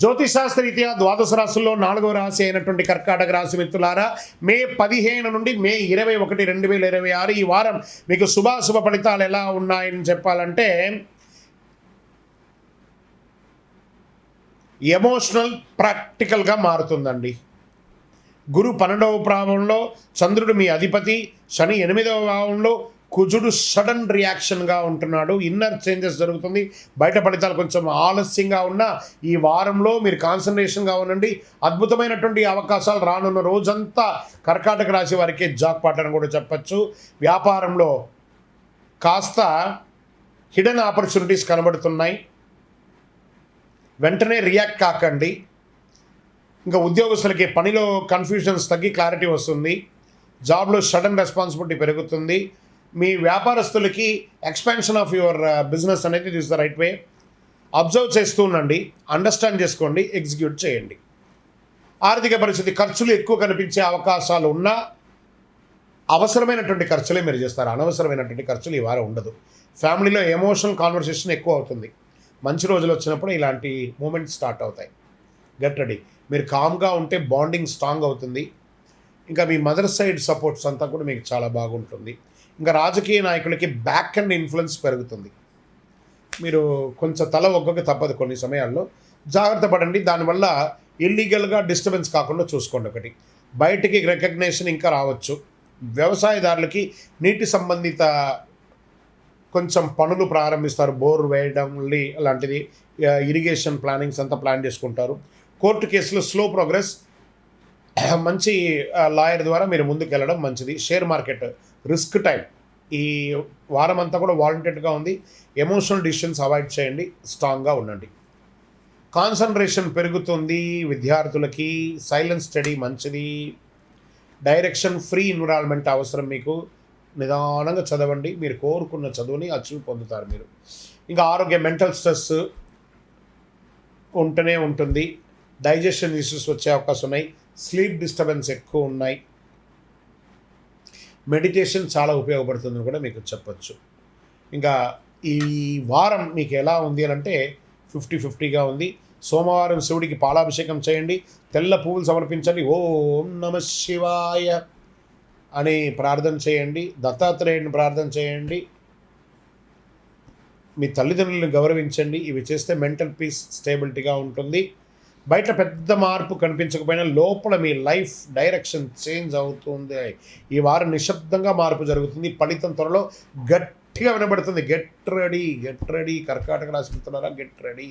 జ్యోతిషాస్త్రరీత్యా ద్వాదశ రాశుల్లో 4వ రాశి అయినటువంటి కర్కాటక రాశి మిత్రులారా, మే 15 నుండి మే 21, 2026 ఈ వారం మీకు శుభాశుభ ఫలితాలు ఎలా ఉన్నాయని చెప్పాలంటే, ఎమోషనల్ ప్రాక్టికల్గా మారుతుందండి. గురు 12వ భావంలో, చంద్రుడు మీ అధిపతి, శని 8వ భావంలో, కుజుడు సడన్ రియాక్షన్గా ఉంటున్నాడు. ఇన్నర్ చేంజెస్ జరుగుతుంది. బయట ఫలితాలు కొంచెం ఆలస్యంగా ఉన్న ఈ వారంలో మీరు కాన్సన్ట్రేషన్గా ఉండండి. అద్భుతమైనటువంటి అవకాశాలు రానున్న రోజంతా కర్కాటక రాశి వారికి జాక్పాట్ అని కూడా చెప్పచ్చు. వ్యాపారంలో కాస్త హిడెన్ ఆపర్చునిటీస్ కనబడుతున్నాయి. వెంటనే రియాక్ట్ కాకండి. ఇంకా ఉద్యోగస్తులకి పనిలో కన్ఫ్యూజన్స్ తగ్గి క్లారిటీ వస్తుంది. జాబ్లో సడన్ రెస్పాన్సిబిలిటీ పెరుగుతుంది. మీ వ్యాపారస్తులకి ఎక్స్పాన్షన్ ఆఫ్ యువర్ బిజినెస్ అనేది this the right way. Observe చేస్తూ ఉండండి, అండర్స్టాండ్ చేసుకోండి, ఎగ్జిక్యూట్ చేయండి. ఆర్థిక పరిస్థితి ఖర్చులు ఎక్కువ కనిపించే అవకాశాలు ఉన్నా అవసరమైనటువంటి ఖర్చులే మీరు చేస్తారు. అనవసరమైనటువంటి ఖర్చులు ఈ వారం ఉండదు. ఫ్యామిలీలో ఎమోషనల్ కాన్వర్సేషన్ ఎక్కువ అవుతుంది. మంచి రోజులు వచ్చినప్పుడు ఇలాంటి మూమెంట్స్ స్టార్ట్ అవుతాయి. Get ready. మీరు కామ్గా ఉంటే బాండింగ్ స్ట్రాంగ్ అవుతుంది. ఇంకా మీ మదర్ సైడ్ సపోర్ట్స్ అంతా కూడా మీకు చాలా బాగుంటుంది. ఇంకా రాజకీయ నాయకులకి బ్యాక్ అండ్ ఇన్ఫ్లుయెన్స్ పెరుగుతుంది. మీరు కొంచెం తల ఒగ్గక తప్పదు కొన్ని సమయాల్లో. జాగ్రత్త పడండి. దానివల్ల ఇల్లీగల్గా డిస్టర్బెన్స్ కాకుండా చూసుకోండి. ఒకటి, బయటికి రికగ్నేషన్ ఇంకా రావచ్చు. వ్యవసాయదారులకి నీటి సంబంధిత కొంచెం పనులు ప్రారంభిస్తారు. బోర్ వేయడం అలాంటిది, ఇరిగేషన్ ప్లానింగ్స్ అంతా ప్లాన్ చేసుకుంటారు. కోర్టు కేసులో స్లో ప్రోగ్రెస్. మంచి లాయర్ ద్వారా మీరు ముందుకు వెళ్ళడం మంచిది. Share market risk time. ఈ వారం అంతా కూడా వాలంటెడ్గా ఉంది. ఎమోషనల్ డిసిషన్స్ అవాయిడ్ చేయండి. స్ట్రాంగ్గా ఉండండి. కాన్సన్ట్రేషన్ పెరుగుతుంది విద్యార్థులకి. సైలెన్స్ స్టడీ మంచిది. డైరెక్షన్ ఫ్రీ ఎన్విరాన్మెంట్ అవసరం మీకు. నిదానంగా చదవండి. మీరు కోరుకున్న చదువుని అచీవ్ పొందుతారు మీరు. ఇంకా ఆరోగ్య మెంటల్ స్ట్రెస్ ఉంటూనే ఉంటుంది. డైజెషన్ ఇష్యూస్ వచ్చే అవకాశం ఉన్నాయి. స్లీప్ డిస్టర్బెన్స్ ఎక్కువ ఉన్నాయి. మెడిటేషన్ చాలా ఉపయోగపడుతుందని కూడా మీకు చెప్పచ్చు. ఇంకా ఈ వారం మీకు ఎలా ఉంది అని అంటే 50-50గా ఉంది. సోమవారం శివుడికి పాలాభిషేకం చేయండి. తెల్ల పువ్వులు సమర్పించండి. ఓం నమ శివాయ అని ప్రార్థన చేయండి. దత్తాత్రేయుని ప్రార్థన చేయండి. మీ తల్లిదండ్రులను గౌరవించండి. ఇవి చేస్తే మెంటల్ పీస్ స్టేబిలిటీగా ఉంటుంది. బయట పెద్ద మార్పు కనిపించకపోయినా లోపల మీ లైఫ్ డైరెక్షన్ చేంజ్ అవుతుంది. ఈ వారం నిశ్శబ్దంగా మార్పు జరుగుతుంది. ఫలితం త్వరలో గట్టిగా వినబడుతుంది. Get ready, get ready. కర్కాటక రాశి మిత్రులారా, గెట్ రెడీ.